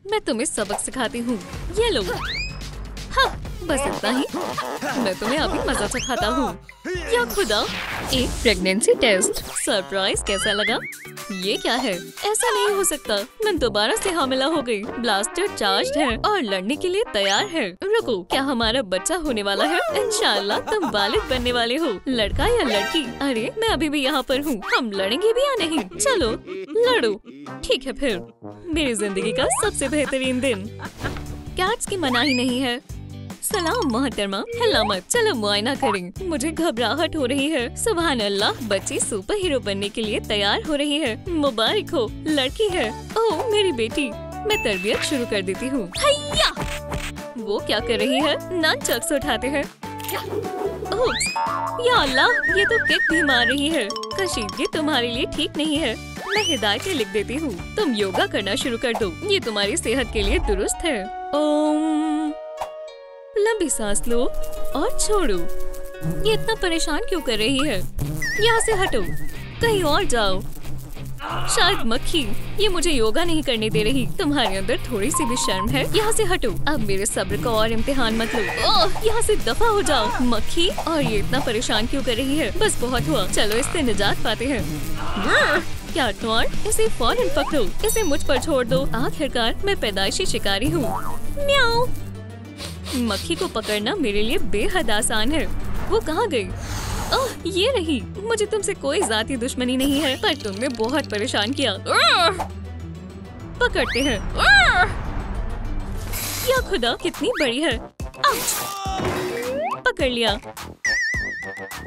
मैं तुम्हें सबक सिखाती हूँ। ये लो। हाँ, बस इतना ही। मैं तुम्हें अभी मजा सिखाता हूँ। या खुदा, एक प्रेगनेंसी टेस्ट। सरप्राइज कैसा लगा? ये क्या है? ऐसा नहीं हो सकता। मैं दोबारा से हामिला हो गई। ब्लास्टर चार्ज्ड है और लड़ने के लिए तैयार है। रुको, क्या हमारा बच्चा होने वाला है? इंशाल्लाह तुम वालिद बनने वाले हो। लड़का या लड़की? अरे मैं अभी भी यहाँ पर हूँ। हम लड़ेंगे भी या नहीं? चलो लड़ो। ठीक है फिर। मेरी जिंदगी का सबसे बेहतरीन दिन। कैट्स की मनाही नहीं है। सलाम मोहतरमा, हिला मत। चलो मुआयना करें। मुझे घबराहट हो रही है। सुभान अल्लाह, बच्ची सुपर हीरो बनने के लिए तैयार हो रही है। मुबारक हो, लड़की है। ओह मेरी बेटी। मैं तरबियत शुरू कर देती हूँ। वो क्या कर रही है? ननचक्स उठाते हैं। ओप्स, या अल्लाह, ये तो किक भी मार रही है। कशीदगी तुम्हारे लिए ठीक नहीं है। मैं हिदायतें लिख देती हूँ। तुम योगा करना शुरू कर दो। ये तुम्हारी सेहत के लिए दुरुस्त है। ओम। लंबी सांस लो और छोड़ो। ये इतना परेशान क्यों कर रही है? यहाँ से हटो, कहीं और जाओ। शायद मक्खी, ये मुझे योगा नहीं करने दे रही। तुम्हारे अंदर थोड़ी सी भी शर्म है? यहाँ से हटो। अब मेरे सब्र का और इम्तिहान मत लो। ओह, यहाँ से दफा हो जाओ मक्खी। और ये इतना परेशान क्यों कर रही है? बस बहुत हुआ, चलो इससे निजात पाते हैं। क्या ट्वार, इसे फौरन पकड़ो। इसे मुझ पर छोड़ दो। आखिरकार मैं पैदाइशी शिकारी हूँ। म्याऊ। मक्खी को पकड़ना मेरे लिए बेहद आसान है। वो कहाँ गई? ओह, ये रही। मुझे तुमसे कोई जाती दुश्मनी नहीं है, पर तुमने बहुत परेशान किया। पकड़ते हैं। या खुदा, कितनी बड़ी है। पकड़ लिया।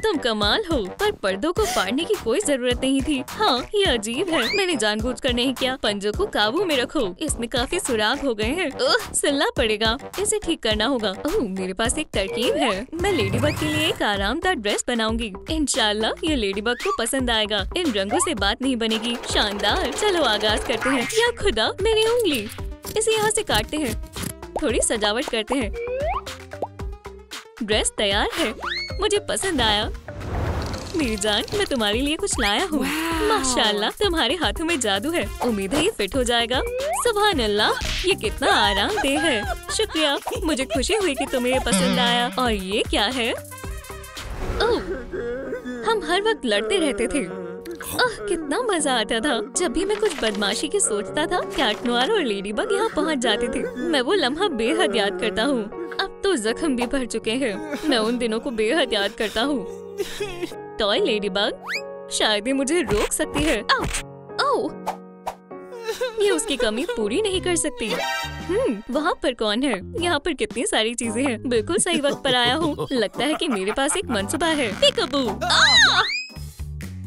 तुम कमाल हो, पर पर्दों को फाड़ने की कोई जरूरत नहीं थी। हाँ, ये अजीब है। मैंने जानबूझकर नहीं किया। पंजों को काबू में रखो। इसमें काफी सुराग हो गए हैं। सिलना पड़ेगा। इसे ठीक करना होगा। ओह, मेरे पास एक तरकीब है। मैं लेडीबग के लिए एक आरामदार ड्रेस बनाऊंगी। इंशाल्लाह ये लेडीबग को पसंद आएगा। इन रंगों से बात नहीं बनेगी। शानदार। चलो आगाज करते हैं। या खुदा, मेरी उंगली। इसे यहाँ से काटते हैं। थोड़ी सजावट करते हैं। ड्रेस तैयार है। मुझे पसंद आया। मेरी जान, मैं तुम्हारे लिए कुछ लाया हूँ। माशाल्लाह, तुम्हारे हाथों में जादू है। उम्मीद है ये फिट हो जाएगा। सुभान अल्लाह, ये कितना आरामदेह है। शुक्रिया, मुझे खुशी हुई कि तुम्हें ये पसंद आया। और ये क्या है? ओह, हम हर वक्त लड़ते रहते थे। कितना मजा आता था। जब भी मैं कुछ बदमाशी की सोचता था, कैट नोयर और लेडीबग यहाँ पहुँच जाते थे। मैं वो लम्हा बेहद याद करता हूँ। अब तो जख्म भी भर चुके हैं। मैं उन दिनों को बेहद याद करता हूँ। टॉय लेडीबग, शायद ही मुझे रोक सकती है। ओह, ये उसकी कमी पूरी नहीं कर सकती। वहाँ पर कौन है? यहाँ पर कितनी सारी चीजें हैं। बिल्कुल सही वक्त पर आया हूँ। लगता है कि मेरे पास एक मंसूबा है। पिकअबू,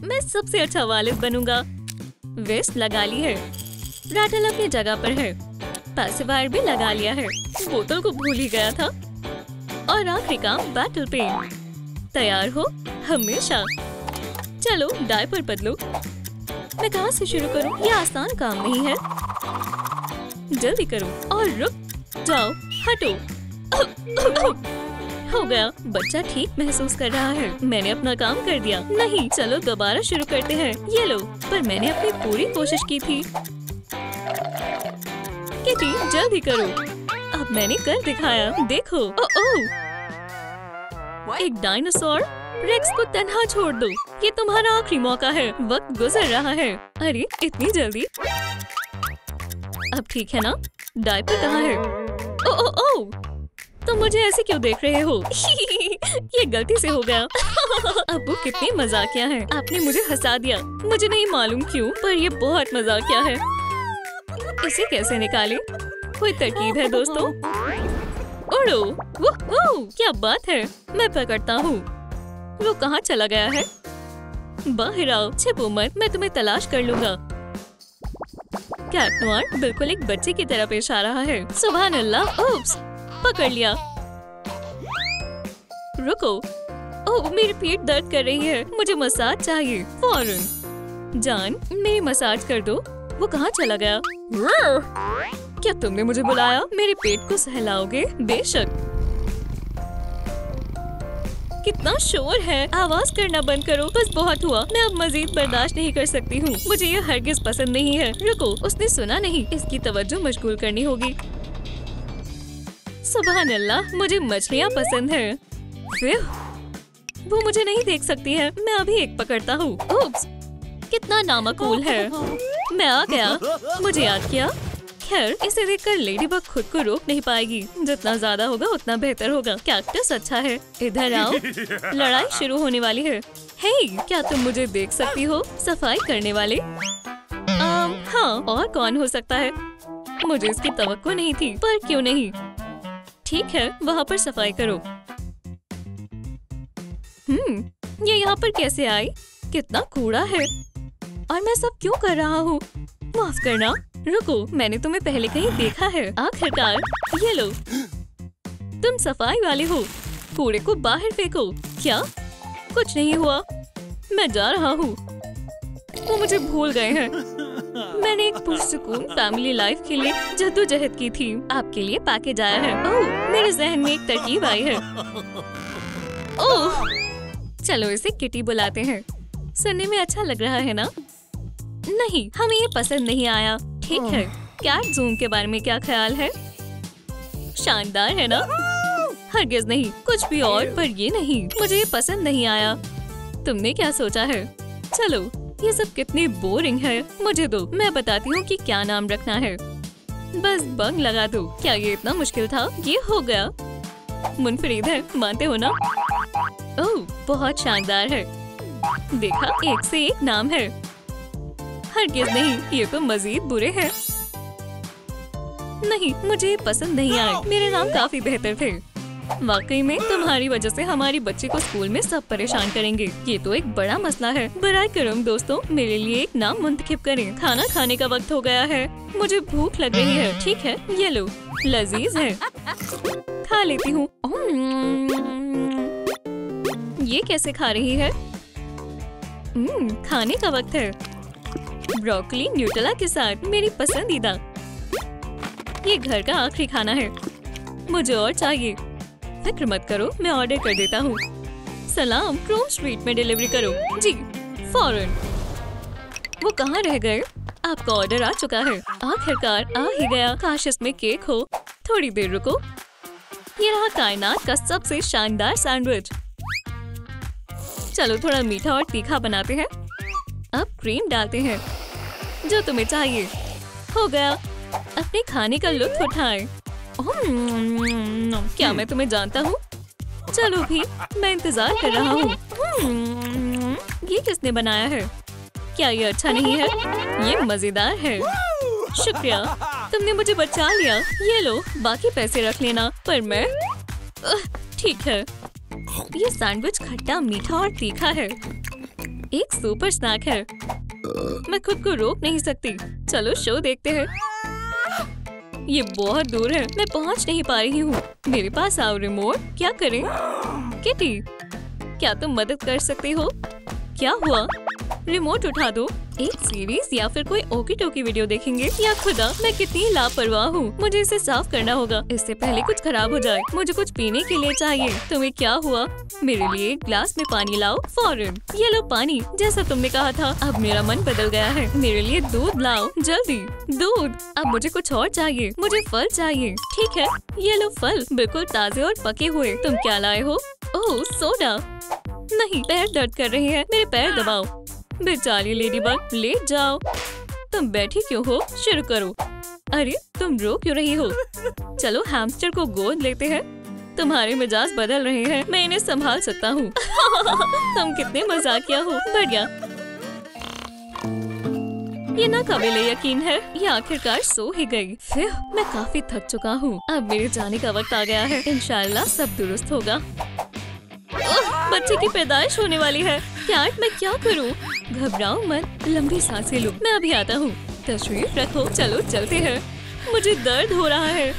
मैं सबसे अच्छा वालिद बनूंगा। वेस्ट लगा ली है। राटल अपनी जगह पर है। पैसिफायर भी लगा लिया है। बोतल को भूल ही गया था। और आखिरी काम, बैटल पेन। तैयार हो हमेशा। चलो डायपर बदलो। मैं कहाँ से शुरू करूँ? ये आसान काम नहीं है। जल्दी करो और रुक जाओ। हटो। हो गया। बच्चा ठीक महसूस कर रहा है। मैंने अपना काम कर दिया। नहीं, चलो दोबारा शुरू करते हैं। ये लो, पर मैंने अपनी पूरी कोशिश की थी। किटी, जल्दी करो। अब मैंने कर दिखाया। देखो। ओह, एक डायनासोर। रेक्स को तन्हा छोड़ दो। ये तुम्हारा आखिरी मौका है। वक्त गुजर रहा है। अरे इतनी जल्दी? अब ठीक है ना? डायपर कहाँ है? ओह, तुम मुझे ऐसे क्यों देख रहे हो? ये गलती से हो गया। अब वो कितनी मजाकिया है। आपने मुझे हंसा दिया। मुझे नहीं मालूम क्यों, पर ये बहुत मजाकिया है। इसे कैसे निकालें? कोई तरकीब है दोस्तों? उड़ो। क्या बात है। मैं पकड़ता हूँ। वो कहाँ चला गया है? बाहर आओ। छिपो मत, मैं तुम्हें तलाश कर लूंगा। कैट नोयर बिल्कुल एक बच्चे की तरह पेश आ रहा है। सुभान अल्लाह। ओप्स, पकड़ लिया। रुको। ओह, मेरी पीठ दर्द कर रही है। मुझे मसाज चाहिए फौरन। जान, मेरी मसाज कर दो। वो कहाँ चला गया? क्या तुमने मुझे बुलाया? मेरे पेट को सहलाओगे? बेशक। कितना शोर है, आवाज करना बंद करो। बस बहुत हुआ, मैं अब मजीद बर्दाश्त नहीं कर सकती हूँ। मुझे ये हरगिज पसंद नहीं है। रुको, उसने सुना नहीं, इसकी तवज्जो मशगूल करनी होगी। सुभान अल्लाह, मुझे मछलियाँ पसंद है। फिर वो मुझे नहीं देख सकती है। मैं अभी एक पकड़ता हूँ। उप्स, कितना नामकूल है। मैं आ गया, मुझे याद किया। खैर, इसे देखकर लेडीबग खुद को रोक नहीं पाएगी। जितना ज्यादा होगा उतना बेहतर होगा। कैक्टस अच्छा है, इधर आओ। लड़ाई शुरू होने वाली है। हे, क्या तुम मुझे देख सकती हो? सफाई करने वाले? हाँ, और कौन हो सकता है? मुझे इसकी तवक्को नहीं थी, पर क्यों नहीं। ठीक है, वहाँ पर सफाई करो। ये यहाँ पर कैसे आई? कितना कूड़ा है, और मैं सब क्यों कर रहा हूँ? माफ करना। रुको, मैंने तुम्हें पहले कहीं देखा है। आखिरकार, ये लो, तुम सफाई वाले हो। कूड़े को बाहर फेंको। क्या? कुछ नहीं हुआ, मैं जा रहा हूँ। वो मुझे भूल गए हैं। मैंने एक पुरसुकून फैमिली लाइफ के लिए जद्दोजहद की थी। आपके लिए पैकेज आया है। ओह, मेरे जहन में एक तरकीब आई है। ओह, चलो इसे किटी बुलाते हैं। सुनने में अच्छा लग रहा है ना? नहीं, हमें ये पसंद नहीं आया। ठीक है, कैट ज़ूम के बारे में क्या ख्याल है? शानदार है ना? हरगिज़ नहीं, कुछ भी और, पर ये नहीं। मुझे ये पसंद नहीं आया। तुमने क्या सोचा है? चलो, ये सब कितनी बोरिंग है। मुझे दो, मैं बताती हूँ कि क्या नाम रखना है। बस बंग लगा दो। क्या ये इतना मुश्किल था? ये हो गया। मुनफरीद है, मानते हो ना? ओह, बहुत शानदार है। देखा, एक से एक नाम है। हरगिज़ नहीं, ये तो मजीद बुरे हैं। नहीं, मुझे पसंद नहीं आए। मेरे नाम काफी बेहतर थे। वाकई में तुम्हारी वजह से हमारी बच्ची को स्कूल में सब परेशान करेंगे। ये तो एक बड़ा मसला है। बराए करम दोस्तों, मेरे लिए एक नाम मुंतखब करें। खाना खाने का वक्त हो गया है। मुझे भूख लग रही है। ठीक है, ये लो, लजीज है, खा लेती हूँ। ये कैसे खा रही है? खाने का वक्त है। ब्रोकली न्यूटेला के साथ, मेरी पसंदीदा। ये घर का आखिरी खाना है। मुझे और चाहिए। फिक्र मत करो, मैं ऑर्डर कर देता हूँ। सलाम, क्रोम स्ट्रीट में डिलीवरी करो। जी, फौरन। वो कहाँ रह गए? आपका ऑर्डर आ चुका है। आखिरकार आ ही गया। काश इसमें केक हो। थोड़ी देर रुको। ये रहा कायनात का सबसे शानदार सैंडविच। चलो थोड़ा मीठा और तीखा बनाते हैं। अब क्रीम डालते हैं, जो तुम्हें चाहिए। हो गया। अपने खाने का लुत्फ उठाएं। क्या मैं तुम्हें जानता हूँ? चलो भी, मैं इंतजार कर रहा हूँ। ये किसने बनाया है? क्या ये अच्छा नहीं है? ये मजेदार है। शुक्रिया, तुमने मुझे बचा लिया। ये लो, बाकी पैसे रख लेना। पर मैं ठीक है। ये सैंडविच खट्टा, मीठा और तीखा है। एक सुपर स्नैक है। मैं खुद को रोक नहीं सकती। चलो शो देखते हैं। ये बहुत दूर है, मैं पहुंच नहीं पा रही हूँ। मेरे पास आओ रिमोट। क्या करें? किटी, क्या तुम मदद कर सकती हो? क्या हुआ? रिमोट उठा दो। एक सीरीज या फिर कोई ओकी टोकी वीडियो देखेंगे? या खुदा, मैं कितनी लापरवाह हूँ। मुझे इसे साफ करना होगा, इससे पहले कुछ खराब हो जाए। मुझे कुछ पीने के लिए चाहिए। तुम्हें क्या हुआ? मेरे लिए एक ग्लास में पानी लाओ फौरन। ये लो पानी, जैसा तुमने कहा था। अब मेरा मन बदल गया है। मेरे लिए दूध लाओ जल्दी। दूध। अब मुझे कुछ और चाहिए। मुझे फल चाहिए। ठीक है, ये लो फल, बिल्कुल ताजे और पके हुए। तुम क्या लाए हो? ओह, सोडा। नहीं, पैर दर्द कर रहे हैं। मेरे पैर दबाओ। बेचारी लेडीबग, लेट जाओ। तुम बैठी क्यों हो? शुरू करो। अरे, तुम रो क्यों रही हो? चलो हैमस्टर को गोद लेते हैं। तुम्हारे मिजाज बदल रहे हैं। मैं इन्हें संभाल सकता हूँ। तुम कितने मजाकिया हो। बढ़िया। ये ना काबिले यकीन है, ये आखिरकार सो ही गई। फिर मैं काफी थक चुका हूँ। अब मेरे जाने का वक्त आ गया है। इंशाल्लाह सब दुरुस्त होगा। बच्चे की पैदाइश होने वाली है। कैट, मैं क्या करूँ? घबराओ मत, लंबी सांसें लो। मैं अभी आता हूँ। तशरीफ रखो। चलो चलते हैं। मुझे दर्द हो रहा है।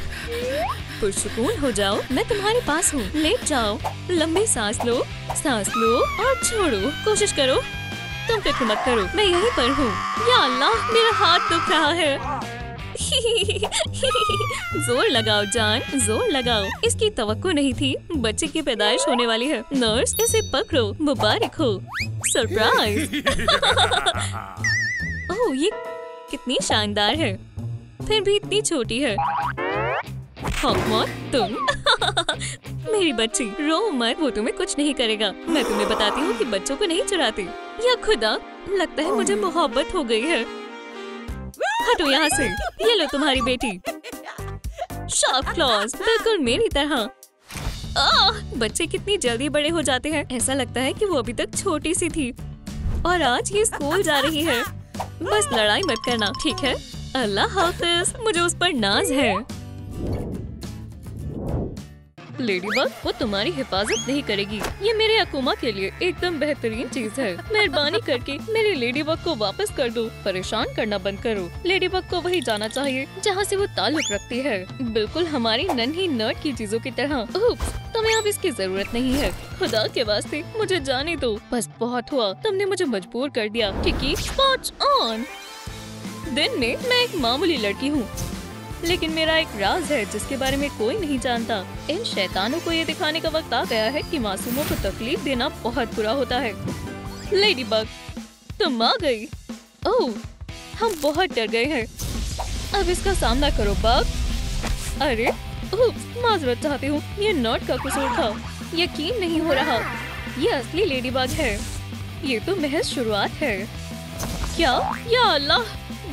पुरसुकून हो जाओ, मैं तुम्हारे पास हूँ। लेट जाओ, लंबी सांस लो और छोड़ो। कोशिश करो। तुम फिक्र मत करो, मैं यहीं पर हूँ। या अल्लाह, मेरा हाथ दुख रहा है। जोर लगाओ जान, जोर लगाओ। इसकी तवक्को नहीं थी, बच्चे की पैदाइश होने वाली है। नर्स इसे पकड़ो, मुबारक हो। सरप्राइज। ओह ये कितनी शानदार है, फिर भी इतनी छोटी है। हॉकमॉथ तुम। मेरी बच्ची रो मत, वो तुम्हें कुछ नहीं करेगा। मैं तुम्हें बताती हूँ कि बच्चों को नहीं चुराते। या खुदा, लगता है मुझे मोहब्बत हो गई है। हटो यहाँ से। ये लो तुम्हारी बेटी। शार्प क्लॉज, बिल्कुल मेरी तरह। बच्चे कितनी जल्दी बड़े हो जाते हैं। ऐसा लगता है कि वो अभी तक छोटी सी थी और आज ये स्कूल जा रही है। बस लड़ाई मत करना, ठीक है? अल्लाह हाफिज। मुझे उस पर नाज है। लेडीबग, वो तुम्हारी हिफाजत नहीं करेगी। ये मेरे अकुमा के लिए एकदम बेहतरीन चीज है। मेहरबानी करके मेरे लेडीबग को वापस कर दो। परेशान करना बंद करो। लेडीबग को वही जाना चाहिए जहाँ से वो ताल्लुक रखती है, बिल्कुल हमारी नन्ही नर्ड की चीजों की तरह। उप्स, तुम्हें अब इसकी जरूरत नहीं है। खुदा के वास्ते मुझे जाने दो। बस बहुत हुआ, तुमने मुझे मजबूर कर दिया। टिकी स्पॉट ऑन। दिन में मैं एक मामूली लड़की हूँ, लेकिन मेरा एक राज है जिसके बारे में कोई नहीं जानता। इन शैतानों को ये दिखाने का वक्त आ गया है कि मासूमों को तकलीफ देना बहुत बुरा होता है। लेडीबग, तुम आ गई। ओह, हम बहुत डर गए हैं। अब इसका सामना करो बग। अरे माजरत चाहती हूँ, ये नॉट का कसूर था। यकीन नहीं हो रहा, ये असली लेडीबग है। ये तो महज शुरुआत है। क्या? या अल्लाह,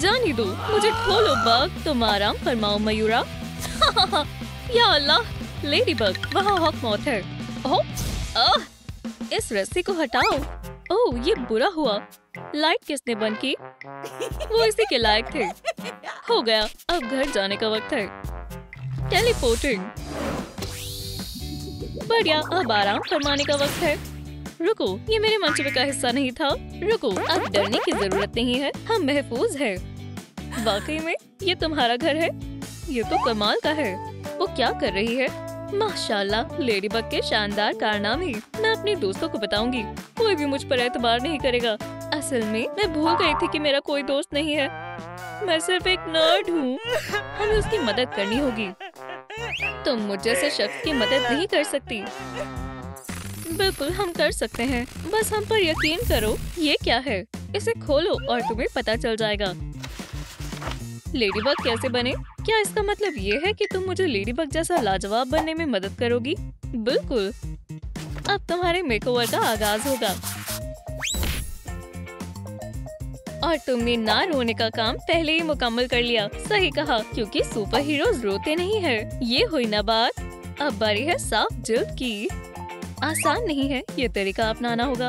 जाने दो मुझे। खोलो बग, तुम आराम फरमाओ मयूरा। या अल्लाह, लेडीबग, वहाँ हॉकमॉथ है। ओह, इस रस्सी को हटाओ। ओह, ये बुरा हुआ। लाइट किसने बंद की? वो इसी के लायक थे। हो गया, अब घर जाने का वक्त है। टेलीपोर्टिंग। बढ़िया, अब आराम फरमाने का वक्त है। रुको, ये मेरे मंसूबे का हिस्सा नहीं था। रुको, अब डरने की जरूरत नहीं है, हम महफूज हैं। वाकई में ये तुम्हारा घर है? ये तो कमाल का है। वो क्या कर रही है? माशाल्लाह, लेडीबग के शानदार कारनामे। मैं अपने दोस्तों को बताऊंगी, कोई भी मुझ पर एतबार नहीं करेगा। असल में मैं भूल गई थी कि मेरा कोई दोस्त नहीं है। मैं सिर्फ एक नर्ड हूँ। हमें उसकी मदद करनी होगी। तुम मुझ जैसे शख्स की मदद नहीं कर सकती। बिल्कुल हम कर सकते हैं, बस हम पर यकीन करो। ये क्या है? इसे खोलो और तुम्हें पता चल जाएगा। लेडीबग कैसे बने? क्या इसका मतलब ये है कि तुम मुझे लेडीबग जैसा लाजवाब बनने में मदद करोगी? बिल्कुल। अब तुम्हारे मेकओवर का आगाज होगा और तुमने ना रोने का काम पहले ही मुकम्मल कर लिया। सही कहा, क्योंकि सुपर हीरोज रोते नहीं है। ये हुई ना बात। अब बारी है साफ जिल्द की। आसान नहीं है, ये तरीका अपनाना होगा।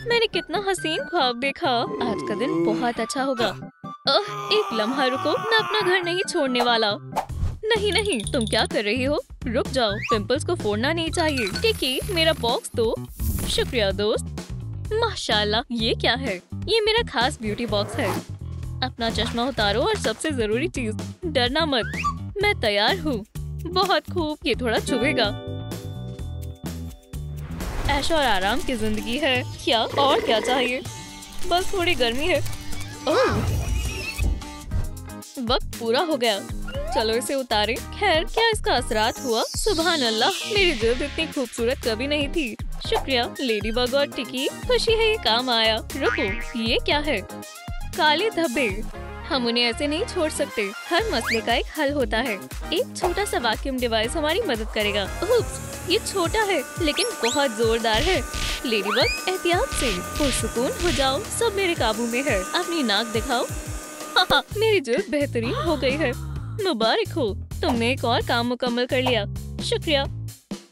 मैंने कितना हसीन ख्वाब देखा। आज का दिन बहुत अच्छा होगा। एक लम्हा रुको, मैं अपना घर नहीं छोड़ने वाला। नहीं नहीं, तुम क्या कर रही हो? रुक जाओ, पिंपल्स को फोड़ना नहीं चाहिए। टिकी, मेरा बॉक्स दो। शुक्रिया दोस्त। माशाल्लाह, ये क्या है? ये मेरा खास ब्यूटी बॉक्स है। अपना चश्मा उतारो और सबसे जरूरी चीज, डरना मत। मैं तैयार हूँ। बहुत खूब, ये थोड़ा चुभेगा। ऐश और आराम की जिंदगी है। क्या और क्या चाहिए? बस थोड़ी गर्मी है। ओह, वक्त पूरा हो गया, चलो इसे उतारें। खैर, क्या इसका असरात हुआ? सुभान अल्लाह, मेरी जिल्द इतनी खूबसूरत कभी नहीं थी। शुक्रिया लेडीबग और टिकी, खुशी है ये काम आया। रुको, ये क्या है? काले धब्बे। हम उन्हें ऐसे नहीं छोड़ सकते। हर मसले का एक हल होता है। एक छोटा सा वैक्यूम डिवाइस हमारी मदद करेगा। उप्स, ये छोटा है लेकिन बहुत जोरदार है। लेडीबग, एहतियात से। पुरसुकून हो जाओ, सब मेरे काबू में है। अपनी नाक दिखाओ। मेरी जिल्द बेहतरीन हो गई है। मुबारक हो, तुमने एक और काम मुकम्मल कर लिया। शुक्रिया,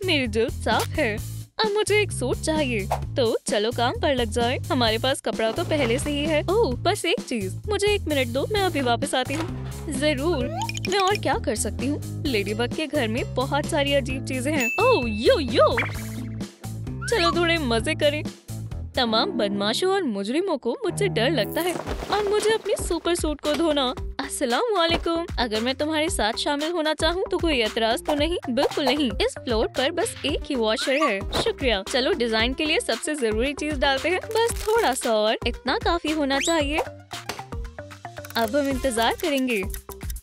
मेरी जिल्द साफ है। अब मुझे एक सूट चाहिए, तो चलो काम पर लग जाए। हमारे पास कपड़ा तो पहले से ही है। ओह, बस एक चीज, मुझे 1 मिनट दो, मैं अभी वापस आती हूँ। जरूर। मैं और क्या कर सकती हूँ? लेडीबग के घर में बहुत सारी अजीब चीजें हैं। ओह यो, चलो थोड़े मजे करें। तमाम बदमाशों और मुजरिमों को मुझसे डर लगता है और मुझे अपनी सुपर सूट को धोना। अस्सलाम वालेकुम। अगर मैं तुम्हारे साथ शामिल होना चाहूँ तो कोई एतराज तो नहीं? बिल्कुल नहीं। इस फ्लोर पर बस एक ही वॉशर है। शुक्रिया। चलो डिजाइन के लिए सबसे जरूरी चीज डालते हैं। बस थोड़ा सा और, इतना काफी होना चाहिए। अब हम इंतजार करेंगे।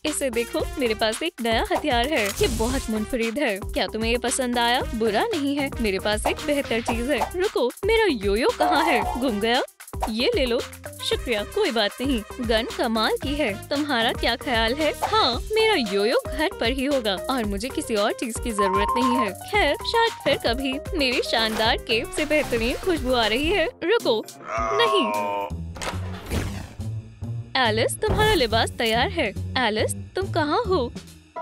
इसे देखो, मेरे पास एक नया हथियार है। ये बहुत मुनफरिद है। क्या तुम्हें ये पसंद आया? बुरा नहीं है। मेरे पास एक बेहतर चीज है। रुको, मेरा योयो कहाँ है? गुम गया? ये ले लो। शुक्रिया, कोई बात नहीं। गन कमाल की है। तुम्हारा क्या ख्याल है? हाँ, मेरा योयो घर पर ही होगा और मुझे किसी और चीज की जरूरत नहीं है। खैर, शायद फिर कभी। मेरी शानदार केप से बेहतरीन खुशबू आ रही है। रुको, नहीं। एलिस, तुम्हारा लिबास तैयार है। एलिस, तुम कहाँ हो?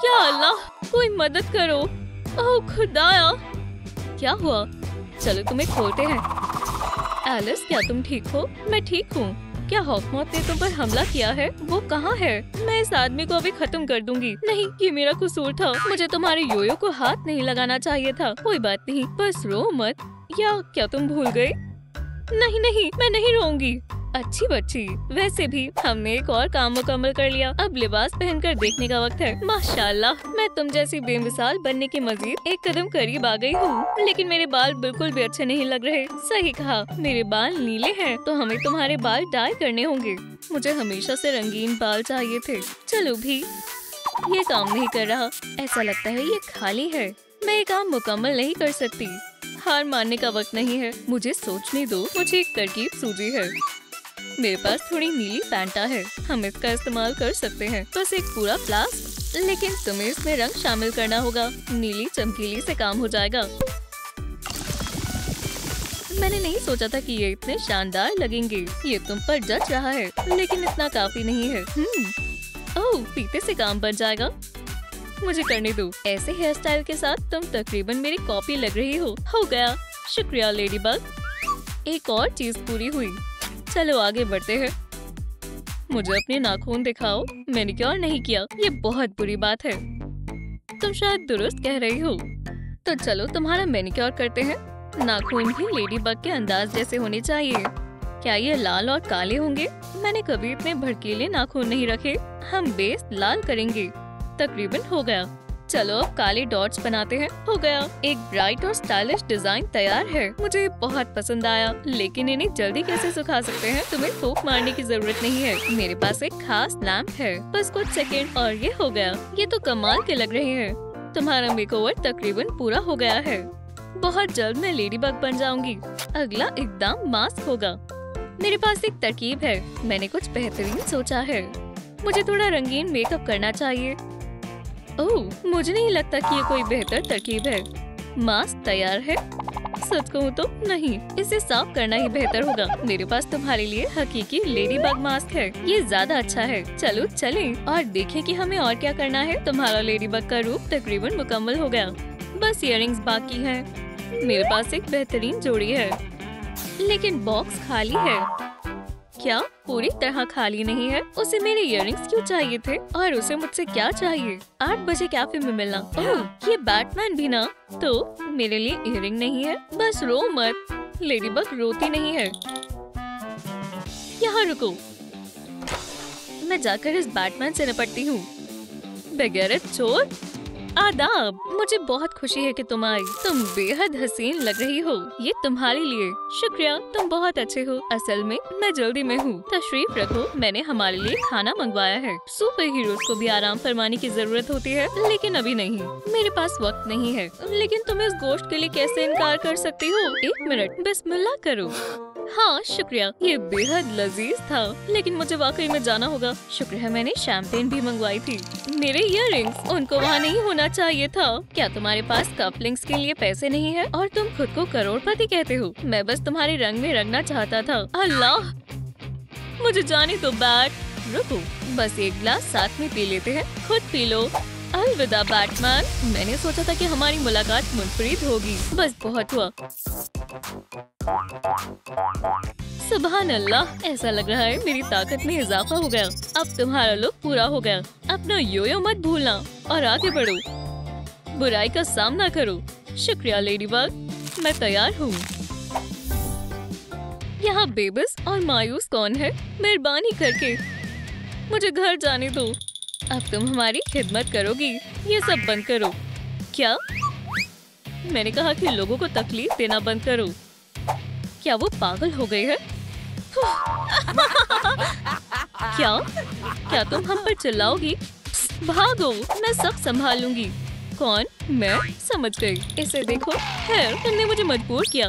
या अल्लाह, कोई मदद करो। ओह खुदाया, क्या हुआ? चलो तुम्हें खोलते हैं। एलिस, क्या तुम ठीक हो? मैं ठीक हूँ। क्या हॉकमॉथ ने तुम पर हमला किया है? वो कहाँ है? मैं इस आदमी को अभी खत्म कर दूंगी। नहीं, ये मेरा कसूर था। मुझे तुम्हारे योयो को हाथ नहीं लगाना चाहिए था। कोई बात नहीं, बस रो मत। या क्या तुम भूल गए? नहीं नहीं, मैं नहीं रोऊंगी। अच्छी बच्ची। वैसे भी हमने एक और काम मुकम्मल कर लिया। अब लिबास पहनकर देखने का वक्त है। माशाल्लाह, मैं तुम जैसी बेमिसाल बनने के मजीद एक कदम करीब आ गई हूँ। लेकिन मेरे बाल बिल्कुल भी अच्छे नहीं लग रहे। सही कहा, मेरे बाल नीले हैं, तो हमें तुम्हारे बाल डाई करने होंगे। मुझे हमेशा से रंगीन बाल चाहिए थे। चलो भी, ये काम नहीं कर रहा। ऐसा लगता है ये खाली है। मैं ये काम मुकम्मल नहीं कर सकती। हार मानने का वक्त नहीं है। मुझे सोचने दो। मुझे एक तरकीब सूझी है। मेरे पास थोड़ी नीली फैंटा है। हम इसका इस्तेमाल कर सकते हैं। बस एक पूरा फ्लास्क, लेकिन तुम्हें इसमें रंग शामिल करना होगा। नीली चमकीली से काम हो जाएगा। मैंने नहीं सोचा था कि ये इतने शानदार लगेंगे। ये तुम पर जच रहा है, लेकिन इतना काफी नहीं है। ओह, फीते से काम बन जाएगा। मुझे करने दो। ऐसे हेयर स्टाइल के साथ तुम तकरीबन मेरी कॉपी लग रही हो। गया। शुक्रिया लेडीबग। एक और चीज पूरी हुई। चलो आगे बढ़ते हैं। मुझे अपने नाखून दिखाओ। मैनिक्योर नहीं किया, ये बहुत बुरी बात है। तुम शायद दुरुस्त कह रही हो। तो चलो तुम्हारा मैनिक्योर करते हैं। नाखून भी लेडीबग के अंदाज जैसे होने चाहिए। क्या ये लाल और काले होंगे? मैंने कभी इतने भड़कीले नाखून नहीं रखे। हम बेस लाल करेंगे। तकरीबन हो गया। चलो अब काले डॉट्स बनाते हैं। हो गया। एक ब्राइट और स्टाइलिश डिजाइन तैयार है। मुझे ये बहुत पसंद आया, लेकिन इन्हें जल्दी कैसे सुखा सकते हैं? तुम्हें फूंक मारने की जरूरत नहीं है। मेरे पास एक खास लैंप है। बस कुछ सेकंड और ये हो गया। ये तो कमाल के लग रहे हैं। तुम्हारा मेकओवर तकरीबन पूरा हो गया है। बहुत जल्द मैं लेडीबग बन जाऊंगी। अगला इकदाम मास्क होगा। मेरे पास एक तरकीब है। मैंने कुछ बेहतरीन सोचा है। मुझे थोड़ा रंगीन मेकअप करना चाहिए। ओह, मुझे नहीं लगता कि ये कोई बेहतर तरकीब है। मास्क तैयार है। सच कहूँ तो नहीं, इसे साफ करना ही बेहतर होगा। मेरे पास तुम्हारे लिए हकीकी लेडीबग मास्क है। ये ज्यादा अच्छा है। चलो चलें और देखें कि हमें और क्या करना है। तुम्हारा लेडीबग का रूप तकरीबन मुकम्मल हो गया। बस इयररिंग्स बाकी हैं। मेरे पास एक बेहतरीन जोड़ी है, लेकिन बॉक्स खाली है। क्या पूरी तरह खाली नहीं है? उसे मेरे इयररिंग्स क्यों चाहिए थे? और उसे मुझसे क्या चाहिए? 8 बजे कैफे में मिलना। ओह, ये बैटमैन भी ना? तो मेरे लिए इयररिंग नहीं है। बस रो मत। लेडीबग रोती नहीं है। यहाँ रुको, मैं जाकर इस बैटमैन से निपटती हूँ। बेगैरत चोर। आदाब। मुझे बहुत खुशी है कि तुम आई। तुम बेहद हसीन लग रही हो। ये तुम्हारे लिए। शुक्रिया, तुम बहुत अच्छे हो। असल में मैं जल्दी में हूँ। तशरीफ रखो। मैंने हमारे लिए खाना मंगवाया है। सुपर हीरोज को भी आराम फरमाने की जरूरत होती है, लेकिन अभी नहीं। मेरे पास वक्त नहीं है। लेकिन तुम इस गोश्त के लिए कैसे इनकार कर सकती हो? 1 मिनट, बिस्मिल्लाह करो। हाँ शुक्रिया, ये बेहद लजीज था, लेकिन मुझे वाकई में जाना होगा। शुक्र है मैंने शैम्पेन भी मंगवाई थी। मेरे इयररिंग्स, उनको वहाँ नहीं होना चाहिए था। क्या तुम्हारे पास कपलिंग्स के लिए पैसे नहीं है? और तुम खुद को करोड़पति कहते हो? मैं बस तुम्हारे रंग में रंगना चाहता था। अल्लाह, मुझे जाने दो। बैट रुको, बस एक गिलास साथ में पी लेते हैं। खुद पी लो। अलविदा बैटमैन। मैंने सोचा था कि हमारी मुलाकात मुनफरिद होगी। बस बहुत हुआ। सुभान अल्लाह, ऐसा लग रहा है मेरी ताकत में इजाफा हो गया। अब तुम्हारा लुक पूरा हो गया। अपना योयो मत भूलना और आगे बढ़ो। बुराई का सामना करो। शुक्रिया लेडीबग, मैं तैयार हूँ। यहाँ बेबस और मायूस कौन है? मेहरबानी करके मुझे घर जाने दो। अब तुम हमारी खिदमत करोगी। ये सब बंद करो। क्या? मैंने कहा कि लोगों को तकलीफ देना बंद करो। क्या वो पागल हो गए हैं? क्या तुम हम पर चिल्लाओगी? भागो, मैं सब संभाल लूंगी। कौन? मैं समझ गई। इसे देखो, है तुमने मुझे मजबूर किया।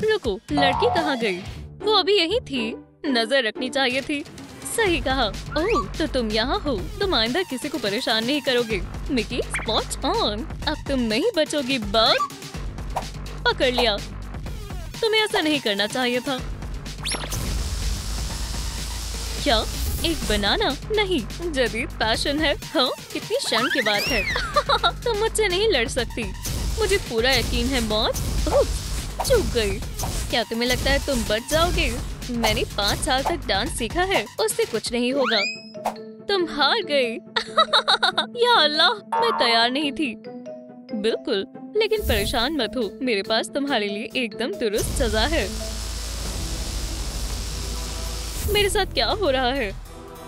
रुको, लड़की कहाँ गई? वो अभी यही थी, नजर रखनी चाहिए थी। सही कहा। ओह, तो तुम यहाँ हो। तुम आइंदा किसी को परेशान नहीं करोगे। Mickey, spot on. अब तुम नहीं बचोगी। बग पकड़ लिया। तुम्हें ऐसा नहीं करना चाहिए था। क्या? एक बनाना? नहीं, जदीद फैशन है। हाँ, कितनी शर्म की बात है। तुम मुझसे नहीं लड़ सकती। मुझे पूरा यकीन है बॉस। चूक गई। क्या तुम्हें लगता है तुम बच जाओगे? मैंने 5 साल तक डांस सीखा है, उससे कुछ नहीं होगा। तुम हार गई। या अल्लाह, मैं तैयार नहीं थी। बिल्कुल, लेकिन परेशान मत हो, मेरे पास तुम्हारे लिए एकदम दुरुस्त सजा है। मेरे साथ क्या हो रहा है?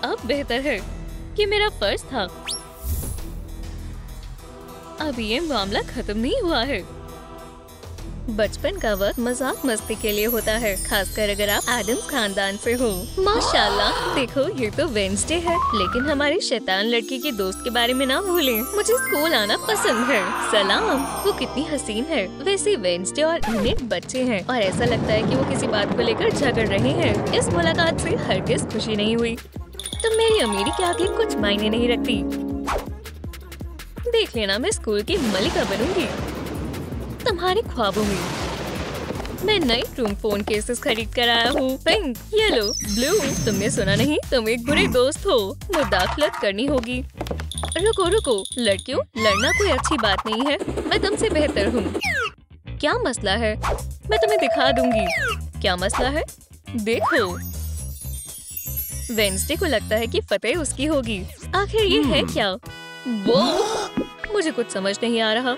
अब बेहतर है कि मेरा फर्ज था। अभी ये मामला खत्म नहीं हुआ है। बचपन का वक्त मजाक मस्ती के लिए होता है, खासकर अगर आप एडम्स खानदान से हो। माशाल्लाह, देखो ये तो वेडनेसडे है, लेकिन हमारी शैतान लड़की के दोस्त के बारे में ना भूलें। मुझे स्कूल आना पसंद है। सलाम, वो कितनी हसीन है। वैसे वेडनेसडे और यूनिट बच्चे हैं और ऐसा लगता है कि वो किसी बात को लेकर झगड़ रहे हैं। इस मुलाकात से हरगिज खुशी नहीं हुई। तुम मेरी अमीरी के आगे कुछ मायने नहीं रखती। देख लेना, मैं स्कूल की मलिका बनूंगी तुम्हारे ख्वाबों में। मैं नए रूम फोन केसेस खरीद कर आया हूँ। Pink, yellow, blue. तुमने सुना नहीं? तुम एक बुरे दोस्त हो। मुदाखलत करनी होगी। रुको रुको, लड़कियों, लड़ना कोई अच्छी बात नहीं है। मैं तुमसे बेहतर हूँ। क्या मसला है? मैं तुम्हें दिखा दूंगी। क्या मसला है? देखो, वेडनेसडे को लगता है कि फतेह उसकी होगी। आखिर ये है क्या? वो मुझे कुछ समझ नहीं आ रहा।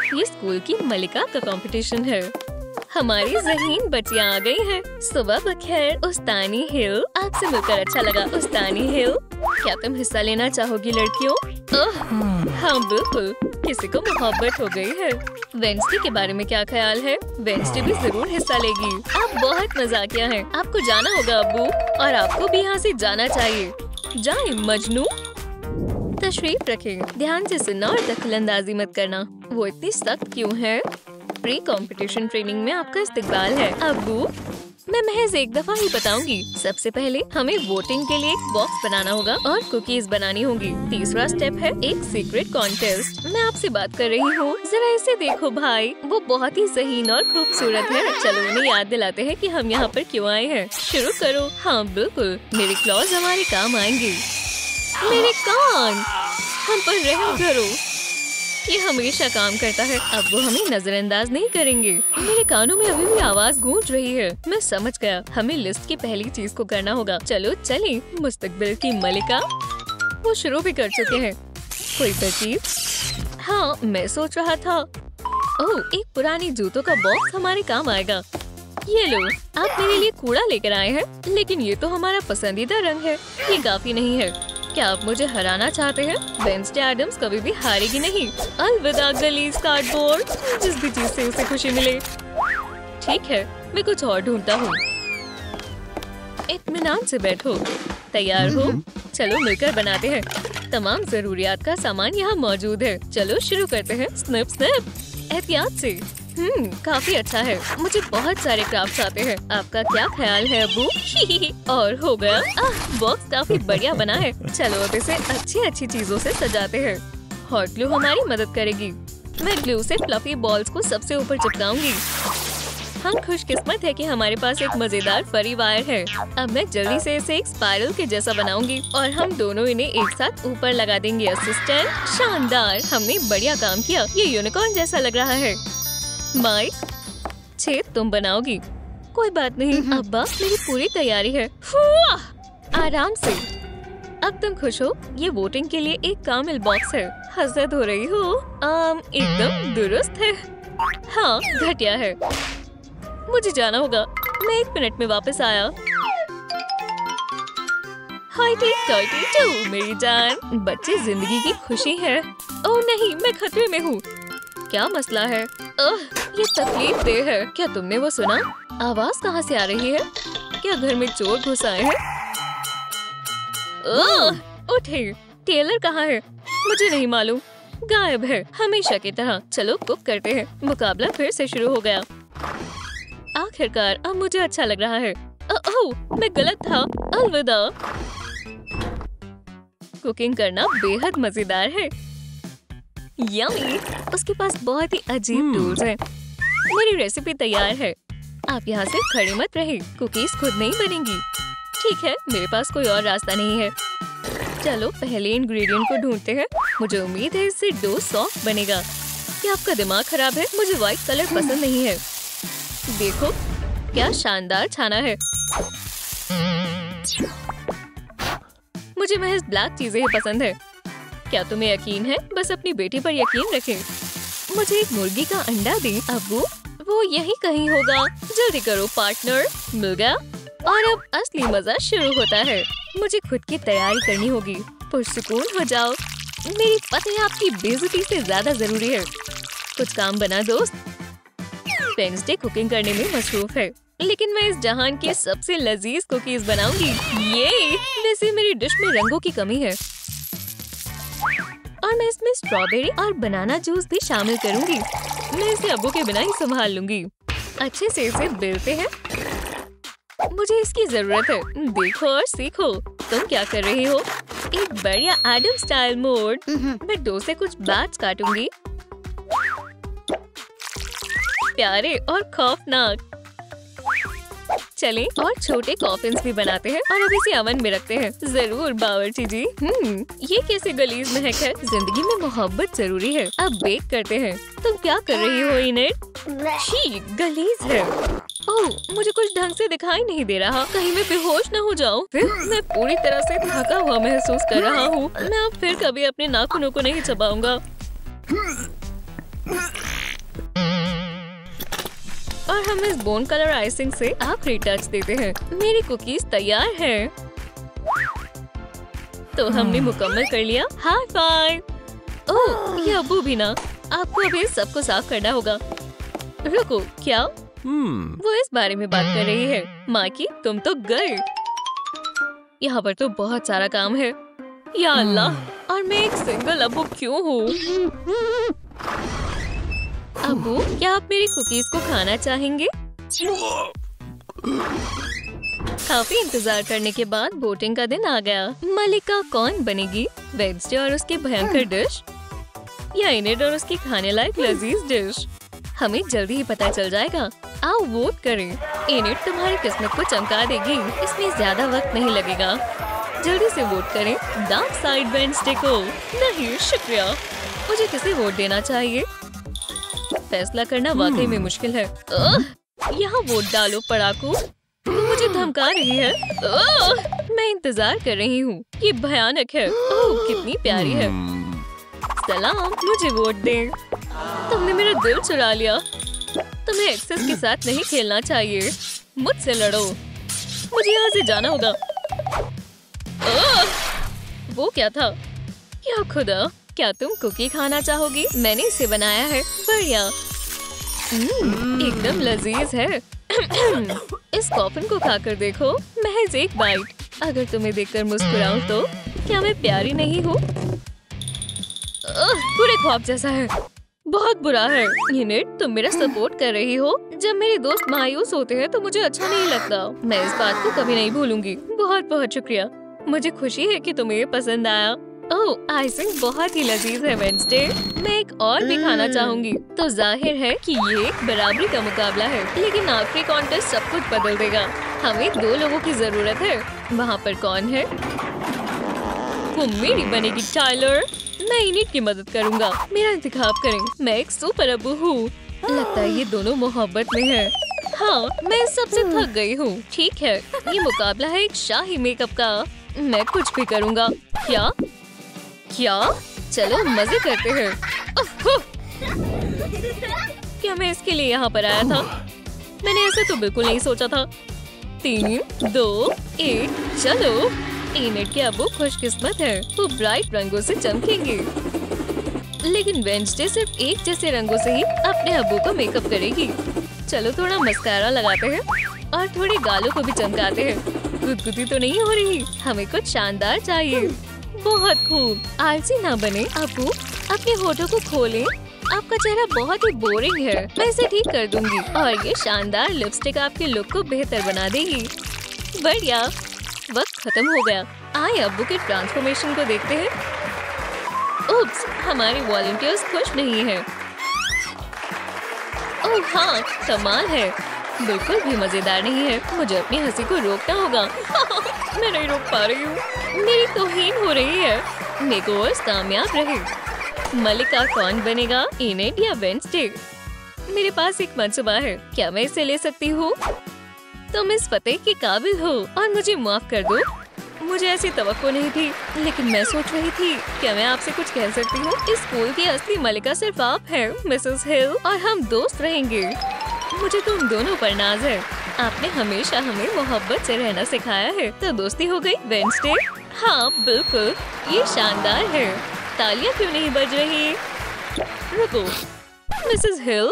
ये स्कूल की मलिका का कंपटीशन है। हमारी ज़हीन बच्चियां आ गई हैं। सुबह बखैर उस्तानी हिल, आपसे मिलकर अच्छा लगा उस्तानी हिल। क्या तुम हिस्सा लेना चाहोगी लड़कियों? हाँ बिल्कुल, किसी को मोहब्बत हो गई है। वेडनेसडे के बारे में क्या ख्याल है? वेडनेसडे भी जरूर हिस्सा लेगी। आप बहुत मजाकिया हैं। आपको जाना होगा अब्बू, और आपको भी यहाँ से जाना चाहिए। जाए मजनू। तशरीफ रखें, ध्यान से सुनना और दखलंदाजी मत करना। वो इतनी सख्त क्यों है? प्री कंपटीशन ट्रेनिंग में आपका इस्तकबाल है अब्बू। मैं महज एक दफा ही बताऊंगी। सबसे पहले हमें वोटिंग के लिए एक बॉक्स बनाना होगा और कुकीज बनानी होंगी। तीसरा स्टेप है एक सीक्रेट कॉन्टेस्ट। मैं आपसे बात कर रही हूँ, जरा इसे देखो भाई, वो बहुत ही ज़हीन और खूबसूरत है। चलो उन्हें याद दिलाते हैं कि हम यहाँ पर क्यों आए हैं। शुरू करो। हाँ बिल्कुल, मेरे क्लॉज हमारे काम आएंगे। मेरे कान, हम पर रहम करो। ये हमेशा काम करता है। अब वो हमें नजरअंदाज नहीं करेंगे। मेरे कानों में अभी भी आवाज गूंज रही है। मैं समझ गया, हमें लिस्ट की पहली चीज को करना होगा। चलो चलें, मुस्तकबिल की मलिका। वो शुरू भी कर चुके हैं। कोई तरकीब? हाँ, मैं सोच रहा था, ओह, एक पुरानी जूतों का बॉक्स हमारे काम आएगा। ये लो, आप मेरे लिए कूड़ा लेकर आए हैं, लेकिन ये तो हमारा पसंदीदा रंग है। ये काफी नहीं है। क्या आप मुझे हराना चाहते हैं? वेडनेसडे एडम्स कभी भी हारेगी नहीं। अलविदा गलीज कार्डबोर्ड, जिस भी चीज से उसे खुशी मिले। ठीक है, मैं कुछ और ढूंढता हूँ। इत्मीनान से बैठो। तैयार हो? चलो मिलकर बनाते हैं। तमाम जरूरियात का सामान यहाँ मौजूद है। चलो शुरू करते हैं। स्निप स्निप, एहतियात से। काफी अच्छा है। मुझे बहुत सारे क्राफ्ट्स आते हैं। आपका क्या ख्याल है अब्बू? और हो गया। बॉक्स काफी बढ़िया बना है। चलो अब इसे अच्छी चीजों से सजाते हैं। हॉट ग्लू हमारी मदद करेगी। मैं ग्लू से फ्लफी बॉल्स को सबसे ऊपर चिपकाऊंगी। हम खुशकिस्मत है कि हमारे पास एक मजेदार फरी वायर है। अब मैं जल्दी से इसे एक स्पाइरल के जैसा बनाऊंगी और हम दोनों इन्हें एक साथ ऊपर लगा देंगे। असिस्टेंट, शानदार, हमने बढ़िया काम किया। ये यूनिकॉर्न जैसा लग रहा है। माइक, छेद तुम बनाओगी। कोई बात नहीं अब्बा, मेरी पूरी तैयारी है। आराम से। अब तुम खुश हो? ये वोटिंग के लिए एक कामिल बॉक्स है। हसद हो रही हो? एकदम दुरुस्त है। हाँ, घटिया है। मुझे जाना होगा। मैं 1 मिनट में वापस आया। हाइटी टाइटी टू, मेरी जान। बच्चे जिंदगी की खुशी है। ओह नहीं, मैं खतरे में हूँ। क्या मसला है? ये तकलीफ दे है। क्या तुमने वो सुना? आवाज कहाँ से आ रही है? क्या घर में चोर घुस आए हैं? उठे, टेलर कहाँ है? मुझे नहीं मालूम, गायब है हमेशा की तरह। चलो कुक करते हैं। मुकाबला फिर से शुरू हो गया। आखिरकार अब मुझे अच्छा लग रहा है। ओह, मैं गलत था। अलविदा। कुकिंग करना बेहद मजेदार है। यम्मी। उसके पास बहुत ही अजीब टूल्स हैं। मेरी रेसिपी तैयार है। आप यहाँ से खड़े मत रहे, कुकीज खुद नहीं बनेंगी। ठीक है, मेरे पास कोई और रास्ता नहीं है। चलो पहले इंग्रेडिएंट को ढूंढते हैं। मुझे उम्मीद है इससे डो सॉफ्ट बनेगा। क्या आपका दिमाग खराब है? मुझे व्हाइट कलर पसंद नहीं है। देखो क्या शानदार छाना है। मुझे महज ब्लैक चीजें ही पसंद है। क्या तुम्हें यकीन है? बस अपनी बेटी पर यकीन रखें। मुझे एक मुर्गी का अंडा दे। अब्बू, वो यही कहीं होगा। जल्दी करो पार्टनर। मिल गया। और अब असली मजा शुरू होता है। मुझे खुद की तैयारी करनी होगी। पुरसुकून हो जाओ। मेरी पत्नी आपकी बेइज्जती से ज्यादा जरूरी है। कुछ काम बना दोस्त। वेडनेसडे कुकिंग करने में मशरूफ है, लेकिन मैं इस जहान के सबसे लजीज कुकीज बनाऊंगी। ये वैसे मेरी डिश में रंगों की कमी है और मैं इसमें स्ट्रॉबेरी और बनाना जूस भी शामिल करूंगी। मैं इसे अब्बू के बिना ही संभाल लूंगी। अच्छे से इसे बेलते हैं। मुझे इसकी जरूरत है। देखो और सीखो। तुम क्या कर रही हो? एक बढ़िया एडम स्टाइल मोड। मैं डो से कुछ बैट्स काटूंगी। प्यारे और खौफनाक। चलें और छोटे कॉफिन्स भी बनाते हैं और अब इसे ओवन में रखते हैं। जरूर बावर्ची जी। ये कैसे गलीज महक है। जिंदगी में मोहब्बत जरूरी है। अब बेक करते हैं। तुम क्या कर रही हो इनेट? छी, गलीज है। ओह, मुझे कुछ ढंग से दिखाई नहीं दे रहा। कहीं मैं बेहोश न हो जाऊं। मैं पूरी तरह से थका हुआ महसूस कर रहा हूँ। मैं अब फिर कभी अपने नाखूनों को नहीं चबाऊंगा। और हम इस बोन कलर आइसिंग से आखिरी टच देते हैं। मेरी कुकीज तैयार है। तो हमने मुकम्मल कर लिया। High five. ओह, ये अब्बू भी ना। आपको अभी सबको साफ करना होगा। रुको, क्या? वो इस बारे में बात कर रही है। माकी, तुम तो गए। यहाँ पर तो बहुत सारा काम है। या अल्लाह, और मैं एक सिंगल अब्बू क्यों हूँ? अब्बू, क्या आप मेरी कुकीज को खाना चाहेंगे? काफी इंतजार करने के बाद वोटिंग का दिन आ गया। मलिका कौन बनेगी? वेडनेसडे और उसकी भयंकर डिश या इनेट और उसकी खाने लायक लजीज डिश? हमें जल्दी ही पता चल जाएगा। आओ वोट करें। इनेट तुम्हारी किस्मत को चमका देगी। इसमें ज्यादा वक्त नहीं लगेगा। जल्दी से वोट करें डार्क साइड वेडनेसडे को। नहीं, शुक्रिया। मुझे किसे वोट देना चाहिए? फैसला करना वाकई में मुश्किल है। यहाँ वोट डालो पड़ाकू। वो मुझे धमका रही है। मैं इंतजार कर रही हूँ। ये भयानक है। ओह, कितनी प्यारी है। सलाम, मुझे वोट दे। तुमने मेरा दिल चुरा लिया। तुम्हें एक्सेस के साथ नहीं खेलना चाहिए। मुझसे लड़ो। मुझे यहाँ से जाना होगा। वो क्या था? क्या खुदा, क्या तुम कुकी खाना चाहोगी? मैंने इसे बनाया है। बढ़िया। एकदम लजीज है। इस कॉफिन को खाकर देखो। महज एक बाइट। अगर तुम्हें देखकर मुस्कुराऊं तो क्या मैं प्यारी नहीं हूँ? पूरे ख्वाब जैसा है। बहुत बुरा है। इनेट, तुम मेरा सपोर्ट कर रही हो। जब मेरे दोस्त मायूस होते हैं तो मुझे अच्छा नहीं लगता। मैं इस बात को कभी नहीं भूलूंगी। बहुत बहुत शुक्रिया। मुझे खुशी है कि तुम्हें ये पसंद आया। ओह, आइसिंग बहुत ही लजीज है वेडनेसडे। मैं एक और भी खाना चाहूंगी। तो जाहिर है कि ये एक बराबरी का मुकाबला है, लेकिन आखिरी कॉन्टेस्ट सब कुछ बदल देगा। हमें 2 लोगों की जरूरत है। वहाँ पर कौन है? वो मेरी बनेगी टाइलर। मैं इनेट की मदद करूँगा। मेरा इंतखाब करें। मैं एक सुपर अब्बू हूँ। लगता है ये दोनों मोहब्बत में है। हाँ, मैं सबसे थक गई हूँ। ठीक है, ये मुकाबला है एक शाही मेकअप का। मैं कुछ भी करूँगा। क्या? चलो मजे करते हैं। क्या मैं इसके लिए यहाँ पर आया था? मैंने ऐसे तो बिल्कुल नहीं सोचा था। 3, 2, 1, चलो। इनेट के अब्बू खुशकिस्मत है। वो ब्राइट रंगों से चमकेंगे। लेकिन वेडनेसडे सिर्फ एक जैसे रंगों से ही अपने अब्बू को मेकअप करेगी। चलो थोड़ा मस्कारा लगाते हैं और थोड़े गालों को भी चमकाते हैं। गुदगुदी तो नहीं हो रही। हमें कुछ शानदार चाहिए। बहुत खूब। आलसी ना बने अब्बू, अपने होठों को खोलें। आपका चेहरा बहुत ही बोरिंग है। मैं इसे ठीक कर दूंगी और ये शानदार लिपस्टिक आपके लुक को बेहतर बना देगी। बढ़िया, वक्त खत्म हो गया। आए अब्बू के ट्रांसफॉर्मेशन को देखते हैं। उप्स, हमारे वॉलंटियर्स खुश नहीं है। ओह हाँ, कमाल है। बिल्कुल भी मजेदार नहीं है। मुझे अपनी हंसी को रोकना होगा। मैं नहीं रोक पा रही हूँ। मेरी तौहीन हो रही है। मेकओवर्स कामयाब रहे। मलिका कौन बनेगा, इनेट या वेडनेसडे? मेरे पास एक मंसूबा है। क्या मैं इसे ले सकती हूँ? तुम इस फतेह के काबिल हो और मुझे माफ कर दो। मुझे ऐसी तवक्को नहीं थी, लेकिन मैं सोच रही थी, क्या मैं आपसे कुछ कह सकती हूँ? इस स्कूल की असली मलिका सिर्फ आप हैं, मिसेस हिल, और हम दोस्त रहेंगे। मुझे तुम दोनों पर नाज है। आपने हमेशा हमें मोहब्बत से रहना सिखाया है, तो दोस्ती हो गई। वेडनेसडे? हाँ बिल्कुल, ये शानदार है। तालियां क्यों नहीं बज रही? रुको, मिसेस हिल।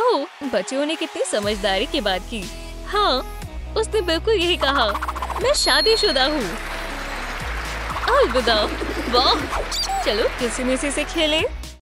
ओह, बच्चों ने कितनी समझदारी की बात की। हाँ, उसने बिल्कुल यही कहा। मैं शादीशुदा हूँ। अलविदा। वाह, चलो किसी से खेलें।